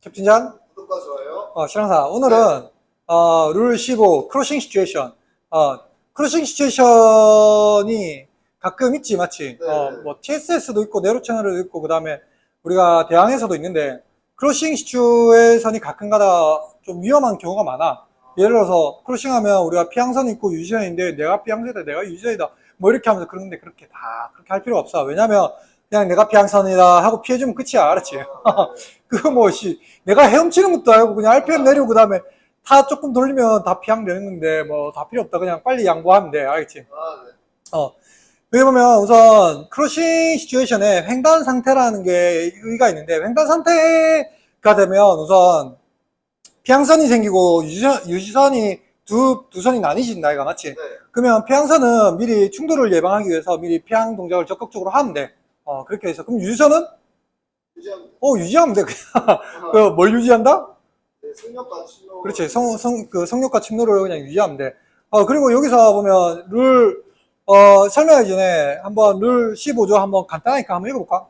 캡틴잔, 구독과 좋아요. 실황사. 오늘은, 룰 15, 크로싱 시츄에이션. 크로싱 시츄에이션이 가끔 있지, 맞지? 네. 뭐, TSS도 있고, 네로 채널도 있고, 그 다음에 우리가 대항에서도 있는데, 크로싱 시츄에이션이 가끔 가다 좀 위험한 경우가 많아. 예를 들어서, 크로싱하면 우리가 피항선이 있고 유지선인데, 내가 피항선이다, 내가 유지선이다. 뭐 이렇게 하면서 그러는데, 그렇게 할 필요가 없어. 왜냐면, 그냥 내가 피항선이다 하고 피해주면 끝이야, 알았지? 그거 뭐, 내가 헤엄치는 것도 아니고 그냥 RPM 내리고 그다음에 타 조금 돌리면 다 피항 되는 건데 뭐 다 필요 없다. 그냥 빨리 양보하면 돼. 알겠지? 네. 여기 보면 우선 크로싱 시츄에이션에 횡단 상태라는 게 의의가 있는데, 횡단 상태가 되면 우선 피항선이 생기고 유지선이 두 선이 나뉘진다, 이거 맞지? 네. 그러면 피항선은 미리 충돌을 예방하기 위해서 미리 피항 동작을 적극적으로 하면 돼. 그렇게 해서. 그럼 유지선은? 유지하면 유지하면 돼. 그냥. 뭘 유지한다? 네, 승력과 침노. 그렇지. 성욕과 침노를 그냥 유지하면 돼. 그리고 여기서 보면 룰, 설명하기 전에 한번 룰 15조 한번 간단하게 한번 읽어볼까?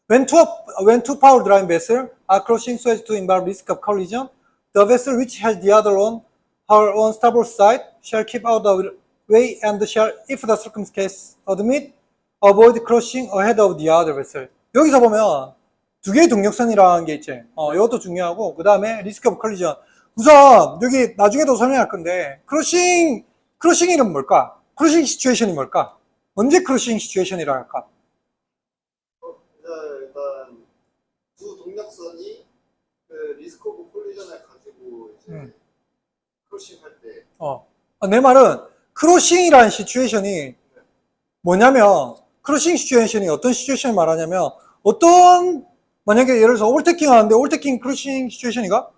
When two power driving vessels are crossing so as to involve risk of collision, the vessel which has the other on her own starboard side shall keep out of the way and shall, if the circumstances admit, avoid crossing ahead of the other vessel. 여기서 보면 두 개의 동력선이라는 게 있지. 이것도 중요하고, 그 다음에 리스크 오브 컬리전. 우선 여기 나중에도 설명할 건데, 크로싱이는 뭘까? 크로싱 시츄에이션이 뭘까? 언제 크로싱 시츄에이션이라 할까? 일단 두 동력선이 그 리스크 오브 콜리전을 가지고 이제 크로싱 할 때. 내 말은 크로싱이라는 시츄에이션이 뭐냐면, 크로싱 시츄에이션이 어떤 시츄에이션을 말하냐면, 만약에 예를 들어서 오버테킹 하는데, 오버테킹 크로싱 시츄에이션이가?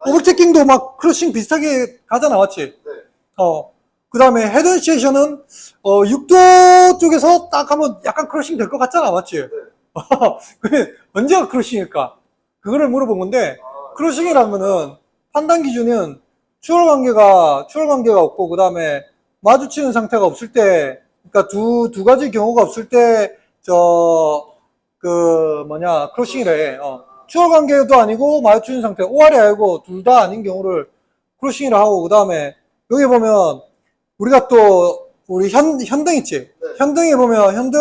오버테킹도 막 크로싱 비슷하게 가잖아, 맞지? 네. 그 다음에 헤드 시츄에이션은, 육도 쪽에서 딱 하면 약간 크로싱 될 것 같잖아, 맞지? 네. 그게 언제가 크로싱일까? 그거를 물어본 건데, 크로싱이라는 거는 판단 기준은 추월 관계가 없고, 그 다음에 마주치는 상태가 없을 때, 그러니까 두 가지 경우가 없을 때, 크로싱이래. 추월 관계도 아니고 마주치는 상태, OR이 아니고 둘 다 아닌 경우를 크로싱이라 하고, 그 다음에 여기 보면 우리가 또 우리 현등 있지? 네. 현등에 보면 현등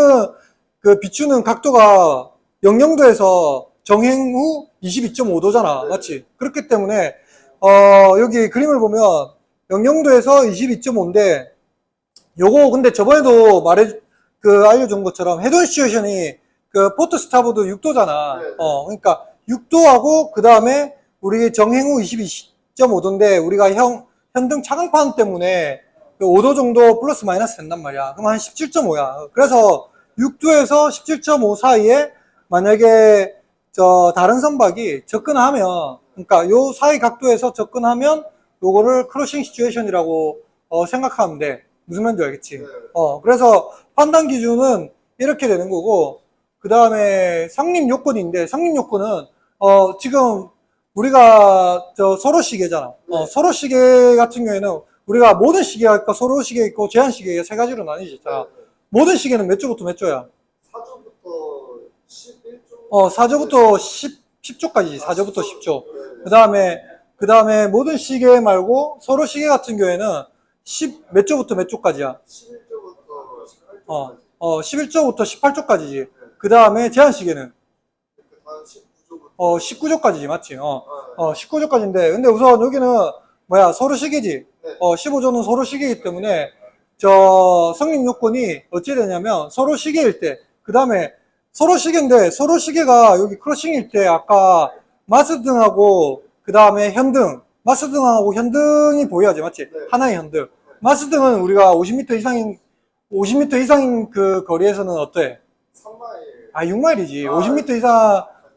그 비추는 각도가 00도에서 정행 후 22.5도잖아. 네. 맞지? 그렇기 때문에 여기 그림을 보면 00도에서 22.5인데, 요거 근데 저번에도 알려준 것처럼 헤드 시츄에이션이 그 포트 스타보드 6도잖아. 네. 그러니까 6도하고 그 다음에 우리 정행 후 22.5도인데 우리가 현등 차광판 때문에 5도 정도 플러스 마이너스 된단 말이야. 그럼 한 17.5야. 그래서 6도에서 17.5 사이에 만약에 다른 선박이 접근하면, 그러니까 요 사이 각도에서 접근하면 요거를 크로싱 시츄에이션이라고 생각하면 돼. 무슨 말인지 알겠지? 네. 그래서 판단 기준은 이렇게 되는 거고, 그 다음에 성립 요건인데, 성립 요건은 지금 우리가 서로 시계잖아. 네. 서로 시계 같은 경우에는 우리가 모든 시계가 있고 서로 시계 있고 제한 시계 세 가지로 나뉘지. 자, 모든 시계는 몇 조부터 몇 조야? 4조부터 11조. 4조부터 10조까지. 4조부터 10조. 네. 그 다음에 모든 시계 말고 서로 시계 같은 경우에는 몇 조부터 몇 조까지야? 11조부터 18조까지. 11조부터 18조까지지. 그 다음에 제한 시계는? 다음 19조부터. 19조까지지, 맞지? 19조까지인데, 근데 우선 여기는 서로 시계지. 네. 15조는 서로 시계이기 때문에, 성립 요건이 어찌 되냐면, 서로 시계일 때, 그 다음에 서로 시계인데, 서로 시계가 여기 크로싱일 때, 아까 마스등하고, 그 다음에 현등, 마스등하고 현등이 보여야지, 맞지? 네. 하나의 현등. 마스등은 우리가 50m 이상인 그 거리에서는 어때? 3마일. 6마일이지.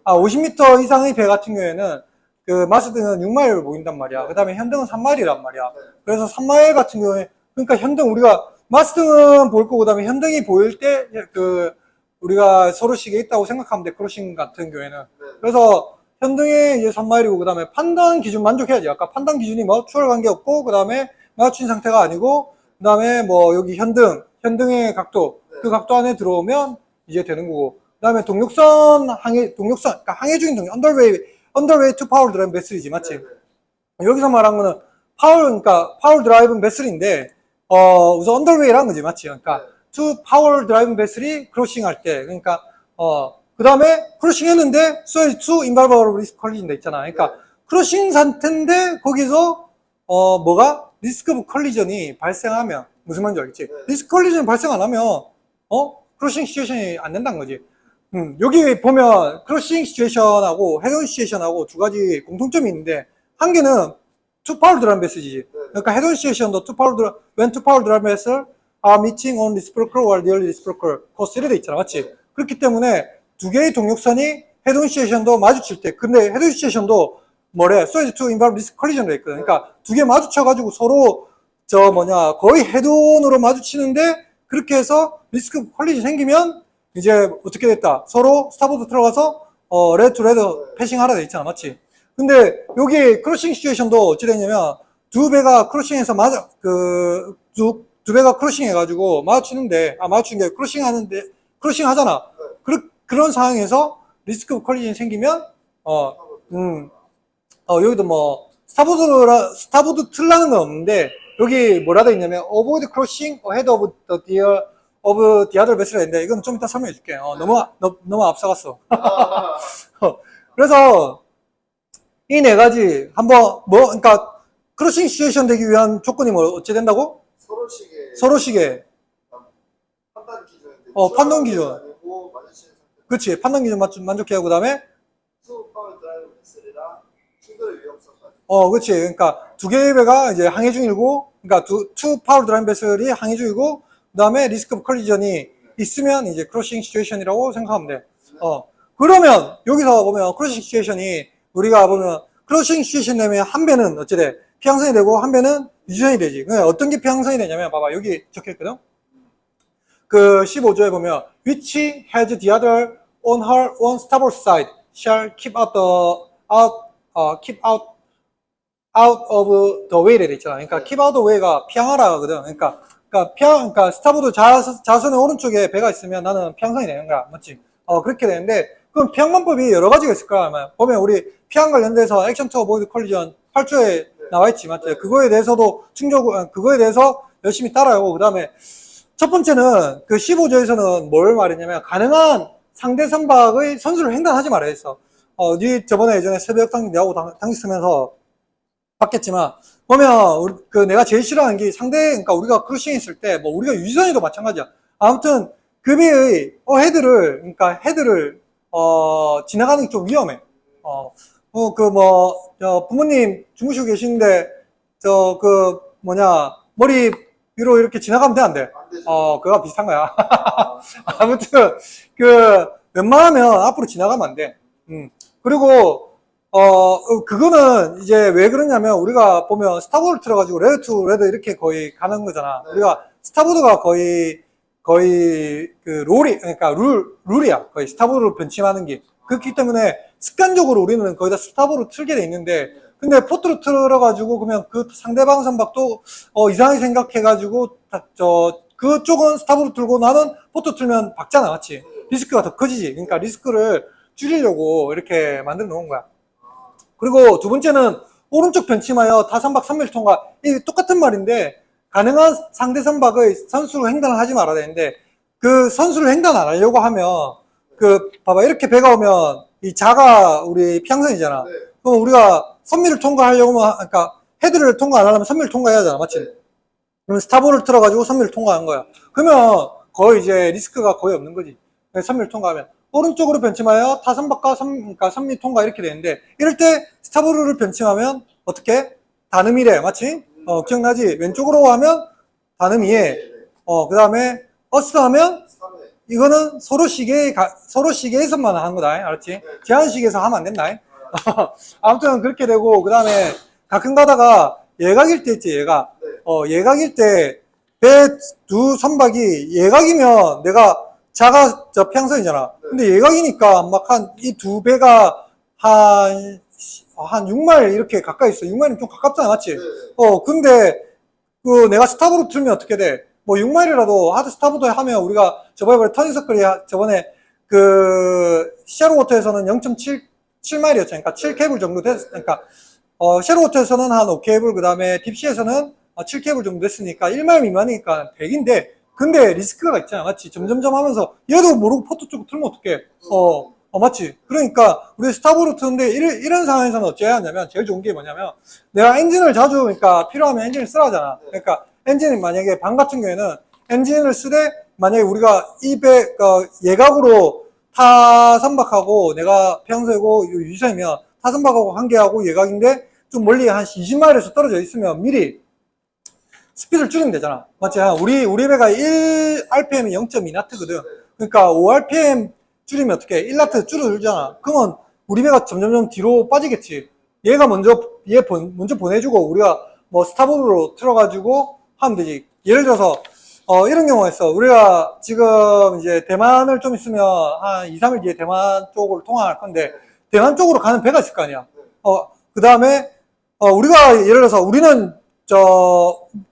50m 이상의 배 같은 경우에는 그 마스등은 6마일을 보인단 말이야. 그 다음에 현등은 3마일이란 말이야. 네. 그래서 3마일 같은 경우에, 그러니까 현등 우리가 마스등은 보일 거고, 그 다음에 현등이 보일 때 우리가 서로 시계에 있다고 생각하면 돼. 크로싱 같은 경우에는. 네. 그래서 현등에 이제 3마일이고, 그 다음에 판단 기준 만족해야지. 아까 판단 기준이 추월 관계 없고, 그 다음에 마주친 상태가 아니고, 그 다음에 여기 현등의 각도, 그 각도 안에 들어오면 이제 되는 거고. 그 다음에 그러니까 항해 중인 동력, underway to power drive vessel이지, 맞지? 네, 네. 여기서 말한 거는 그러니까 power drive vessel인데, 우선 underway라는 거지, 맞지? 그러니까 네. to power drive vessel이 크로싱 할 때, 그러니까, 그 다음에 크로싱 했는데, so as to involve risk collision 돼 있잖아. 그러니까, 네. 크로싱 상태인데, 거기서, 뭐가? 리스크 오브 컬리전이 발생하면, 무슨 말인지 알겠지? 네. 리스크 컬리전이 발생 안 하면, 크로싱 시츄에이션이 안 된다는 거지. 여기 보면, 크로싱 시츄에이션하고 헤드온 시츄에이션하고 두 가지 공통점이 있는데, 한 개는 투 파울 드라이브 베스지. 그러니까 헤드온 시츄에이션도 when two power drive vessel are meeting on reciprocal or nearly reciprocal course 이래 돼 있잖아, 맞지? 그렇기 때문에 두 개의 동력선이 헤드온 시츄에이션도 마주칠 때, 근데 헤드온 시츄에이션도 뭐래? so as to involve risk collision 돼 있거든. 그러니까 두 개 마주쳐가지고 서로 거의 헤드온으로 마주치는데 그렇게 해서 리스크 컬리전 생기면 이제 어떻게 됐다? 서로 스타보드 들어가서 레드 투 레드 패싱 하라 돼 있잖아, 맞지? 근데 여기 크로싱 시츄에이션도 어찌 됐냐면 두 배가 크로싱해서 두 배가 크로싱 해가지고 마주치는 게 크로싱 하잖아. 그런 상황에서 리스크 컬리전이 생기면 여기도 뭐 스타보드 틀라는 건 없는데 여기 뭐라 돼 있냐면 avoid crossing ahead of the other vessel 인데 이건 좀 이따 설명해 줄게. 너무 앞서갔어. 그래서 이 네 가지 한번 그러니까 크로싱 시츄에이션 되기 위한 조건이 뭐 어찌 된다고? 서로식의 판단 기준. 판단 기준. 아니고 마주치는 상태. 그치, 판단 기준 만족해 하고 그다음에 투 파워 드라이브 베슬이랑 충돌의 위험성까지. 그치. 그러니까 두 개의 배가 이제 항해 중이고, 그러니까 투 파워 드라이브 베슬이 항해 중이고, 그 다음에 리스크 오브 컬리전이 있으면 이제 크로싱 시츄에이션이라고 생각하면 돼. 그러면 여기서 보면 크로싱 시츄에이션이 우리가 보면 크로싱 시츄에이션 되면 한 배는 어찌 돼? 피항선이 되고 한 배는 유지선이 되지. 그러니까 어떤 게 피항선이 되냐면 봐봐 여기 적혀있거든. 그 15조에 보면 which has the other on her on starboard side shall keep out of the way래 있잖아. 그러니까 keep out the way가 피항하라 하거든. 그러니까 스타보드 자선의 오른쪽에 배가 있으면 나는 피항선이 되는 거야. 맞지? 그렇게 되는데 그럼 피항만법이 여러 가지가 있을 거야. 아마 보면 우리 피항 관련돼서 액션 투 어보이드 컬리전 8조에 나와 있지, 맞지? 그거에 대해서도 그거에 대해서 열심히 따라하고 그다음에 첫 번째는 그 15조에서는 뭘 말했냐면 가능한 상대 선박의 선수를 횡단하지 말아야 했어. 니 저번에 예전에 새벽당 내하고 당직 쓰면서 봤겠지만 보면 내가 제일 싫어하는 게 그러니까 우리가 크루싱 했을 때 뭐 우리가 유지선에도 마찬가지야. 아무튼 그 배의 헤드를 지나가는 게 좀 위험해. 부모님 주무시고 계시는데 머리 위로 이렇게 지나가면 돼, 안 돼? 안 되죠. 그거랑 비슷한 거야. 아무튼 웬만하면 앞으로 지나가면 안 돼. 그리고 그거는 이제 왜 그러냐면 우리가 보면 스타보드를 틀어가지고 레드 투 레드 이렇게 거의 가는 거잖아. 네. 우리가 스타보드가 거의 그 그러니까 룰이야. 거의 스타보드로 변침하는 게. 그렇기 때문에 습관적으로 우리는 거의 다 스타보드로 틀게 돼 있는데 근데 포트로 틀어가지고 그러면 그 상대방 선박도 이상하게 생각해가지고 그쪽은 스타보드 틀고 나는 포트 틀면 박잖아, 맞지? 리스크가 더 커지지. 그러니까 리스크를 줄이려고 이렇게 만들어 놓은 거야. 그리고 두 번째는 오른쪽 변침하여 타선박 선멸 통과. 이 똑같은 말인데 가능한 상대 선박의 선수로 횡단을 하지 말아야 되는데 그 선수를 횡단 안 하려고 하면 봐봐 이렇게 배가 오면 이 자가 우리 피항선이잖아. 네. 그럼 우리가 선미를 통과하려고 하면 그러니까 헤드를 통과 안 하려면 선미를 통과해야 하잖아, 맞지? 네. 그럼 스타보드를 틀어가지고 선미를 통과한 거야. 그러면 거의 이제 리스크가 거의 없는 거지. 선미를 통과하면 오른쪽으로 변침하여 타선박과 그러니까 선미 통과 이렇게 되는데 이럴 때 스타보드를 변침하면 어떻게? 단음이래, 맞지? 기억나지? 왼쪽으로 하면 단음이에 그 다음에 어스트 하면 3회. 이거는 서로 시계에서만 하는 거다, 알았지? 제한식에서 하면 안 된다. 아무튼 그렇게 되고 그 다음에 가끔 가다가 예각일 때 있지, 예각. 예각일 때 배 두 선박이 예각이면 내가 자가 평선이잖아. 근데 예각이니까 막 이 두 배가 한 6마일 이렇게 가까이 있어. 6마일은 좀 가깝잖아, 맞지? 근데 내가 스타보드 틀면 어떻게 돼? 뭐 6마일이라도 하드 스타보드 하면 우리가 저번에 터닝서클이 저번에 시아로워터에서는 7마일이었죠. 그러니까 7케이블 정도 그러니까, 섀로우호텔에서는 한 5케이블, 그 다음에 딥시에서는 7케이블 정도 됐으니까 1마일 미만이니까 100인데, 근데 리스크가 있잖아. 맞지? 점점점 하면서, 얘도 모르고 포토 쪽 틀면 어떡해. 맞지? 그러니까, 우리 스타브로 트는데, 이런 상황에서는 어찌해야 하냐면, 제일 좋은 게 뭐냐면, 내가 엔진을 자주, 그러니까, 필요하면 엔진을 쓰라 하잖아. 그러니까, 엔진이 만약에, 방 같은 경우에는, 엔진을 쓰되, 만약에 우리가 예각으로 타선박하고, 내가 평소이고, 유선이면, 타선박하고 한 개하고 예각인데, 좀 멀리 한 20마일에서 떨어져 있으면, 미리, 스피드를 줄이면 되잖아. 맞지? 우리 배가 1rpm이 0.2나트거든. 그러니까 5rpm 줄이면 어떻게? 1나트 줄어들잖아. 그러면 우리 배가 점점점 뒤로 빠지겠지. 얘 먼저 보내주고 우리가 뭐 스타보드로 틀어가지고 하면 되지. 예를 들어서 이런 경우가 있어. 우리가 지금 이제 대만을 좀 있으면 한 2, 3일 뒤에 대만 쪽으로 통화할 건데 대만 쪽으로 가는 배가 있을 거 아니야. 그 다음에 우리가 예를 들어서 우리는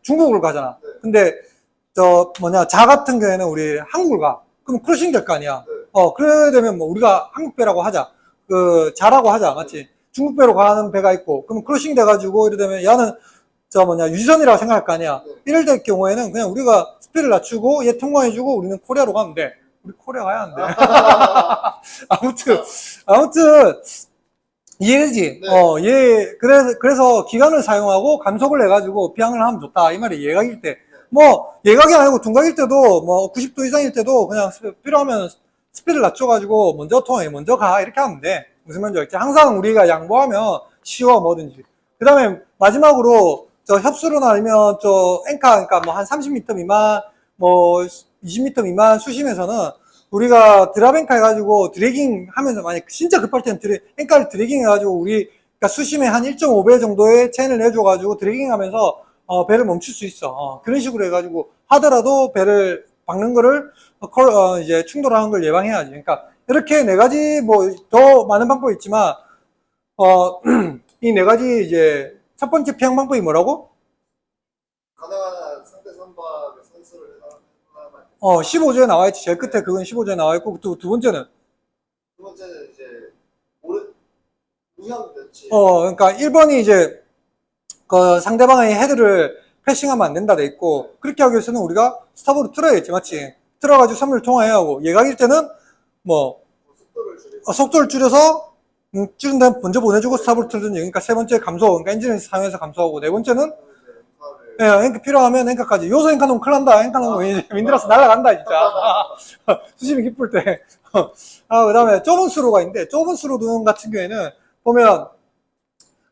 중국을 가잖아. 근데 자 같은 경우에는 우리 한국을 가. 그럼 크루싱 될 거 아니야. 그래야 되면 뭐 우리가 한국 배라고 하자. 자라고 하자. 맞지? 중국 배로 가는 배가 있고, 그럼 크루싱 돼가지고 이래 되면 얘는 유선이라고 생각할 거 아니야. 이럴 때 경우에는 그냥 우리가 스피드를 낮추고 얘 통과해주고 우리는 코리아로 가면 돼. 우리 코리아 가야 하는데. 아무튼 이해되지? 네. 그래서 기관을 사용하고 감속을 해가지고 비항을 하면 좋다. 이 말이 예각일 때. 뭐, 예각이 아니고 둔각일 때도, 뭐, 90도 이상일 때도 그냥 필요하면 스피드를 낮춰가지고 먼저 통해, 먼저 가. 이렇게 하면 돼. 무슨 말인지 알지? 항상 우리가 양보하면 쉬워, 뭐든지. 그 다음에 마지막으로 협수로나 아니면 앵카, 그러니까 뭐 한 30m 미만, 뭐 20m 미만 수심에서는 우리가 드랍앵카 해가지고 드래깅 하면서 만약 진짜 급할 때는 앵카를 드래깅 해가지고 그러니까 수심에 한 1.5배 정도의 체인을 내줘가지고 드래깅 하면서 배를 멈출 수 있어. 그런 식으로 해가지고 하더라도 배를 박는 거를 이제 충돌하는 걸 예방해야지. 그러니까 이렇게 네 가지 뭐 더 많은 방법이 있지만 이 네 가지 이제 첫 번째 피항 방법이 뭐라고? 가능한 상대 선박의 선수를 해달라고 15조에 나와 있지. 제일 끝에 그건 15조에 나와 있고 두 번째는 두 번째는 이제 우현 배치. 그러니까 1번이 이제 그 상대방의 헤드를 패싱하면 안 된다 돼 있고, 그렇게 하기 위해서는 우리가 스타보드 틀어야겠지. 맞지? 틀어가지고 선물 통화해야 하고, 예각일 때는 뭐 속도를 줄이고. 속도를 줄여서 줄인 다음 먼저 보내주고 스타보드 틀든지. 그러니까 세 번째 감소, 그러니까 엔진을 사용해서 감소하고, 네 번째는 앵카 필요하면 앵카까지. 요소 앵카 놓으면 큰일 난다. 앵카 놓으면 윈드라스 날아간다 진짜. 수심이 깊을 때. 그 다음에 좁은 수로가 있는데, 좁은 수로 두는 같은 경우에는 보면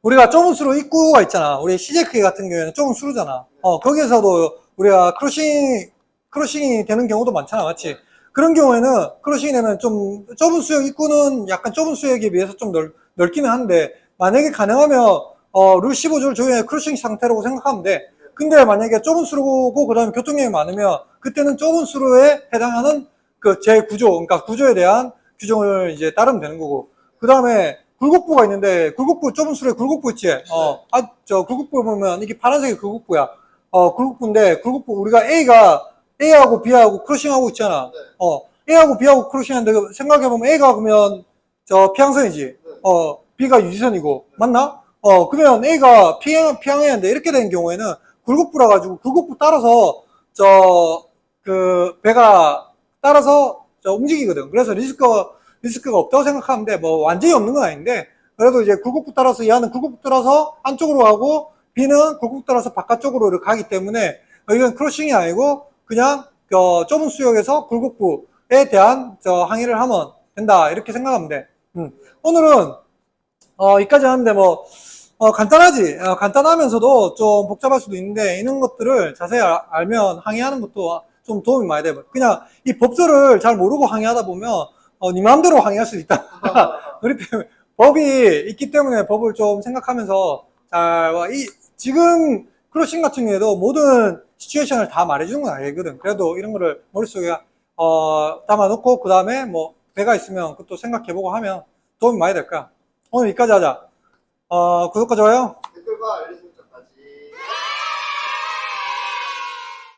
우리가 좁은 수로 입구가 있잖아. 우리 CJK 같은 경우에는 좁은 수로잖아. 거기에서도 우리가 크루싱이 되는 경우도 많잖아. 맞지? 그런 경우에는 크루싱이 되면 좀 좁은 수역 입구는 약간 좁은 수역에 비해서 좀 넓기는 한데, 만약에 가능하면 룰 15조를 적용해 크루싱 상태라고 생각하면 돼. 근데 만약에 좁은 수로고 그 다음에 교통량이 많으면 그때는 좁은 수로에 해당하는 그 제 구조, 그러니까 구조에 대한 규정을 이제 따르면 되는 거고. 그 다음에 굴곡부가 있는데, 좁은 수로에 굴곡부 있지? 굴곡부 보면 이게 파란색이 굴곡부야. 굴곡부인데, 우리가 A하고 B하고 크루싱하고 있잖아. A하고 B하고 크루싱하는데, 생각해보면 A가 그러면 피항선이지. B가 유지선이고. 맞나? 그러면 A가 피항해야 하는데, 이렇게 된 경우에는 굴곡부라 가지고, 굴곡부 따라서, 배가 따라서 움직이거든. 그래서 리스크가 없다고 생각하면 돼. 뭐 완전히 없는 건 아닌데, 그래도 이제 굴곡부 따라서 얘는 굴곡부 따라서 안쪽으로 가고 B는 굴곡부 따라서 바깥쪽으로 이렇게 가기 때문에 이건 크로싱이 아니고 그냥 좁은 수역에서 굴곡부에 대한 항해를 하면 된다, 이렇게 생각하면 돼. 오늘은 여기까지 하는데 뭐 간단하지. 간단하면서도 좀 복잡할 수도 있는데 이런 것들을 자세히 알면 항해하는 것도 좀 도움이 많이 돼. 그냥 이 법조를 잘 모르고 항해하다 보면 네 마음대로 항해할 수 있다. 그렇기 때문에 법이 있기 때문에 법을 좀 생각하면서 지금 크루싱 같은 경우에도 모든 시츄에이션을 다 말해주는 건 아니거든. 그래도 이런 거를 머릿속에 담아놓고 그 다음에 뭐 배가 있으면 그것도 생각해보고 하면 도움이 많이 될 거야. 오늘 여기까지 하자. 구독과 좋아요. 댓글과 알림